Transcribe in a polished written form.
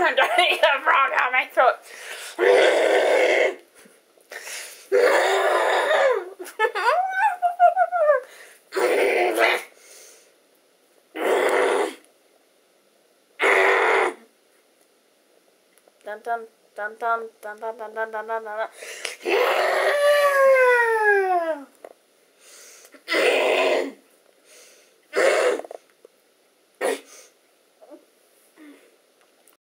I'm trying to get a frog out of my throat. Dun dun dun dun dun dun dun dun dun dun dun.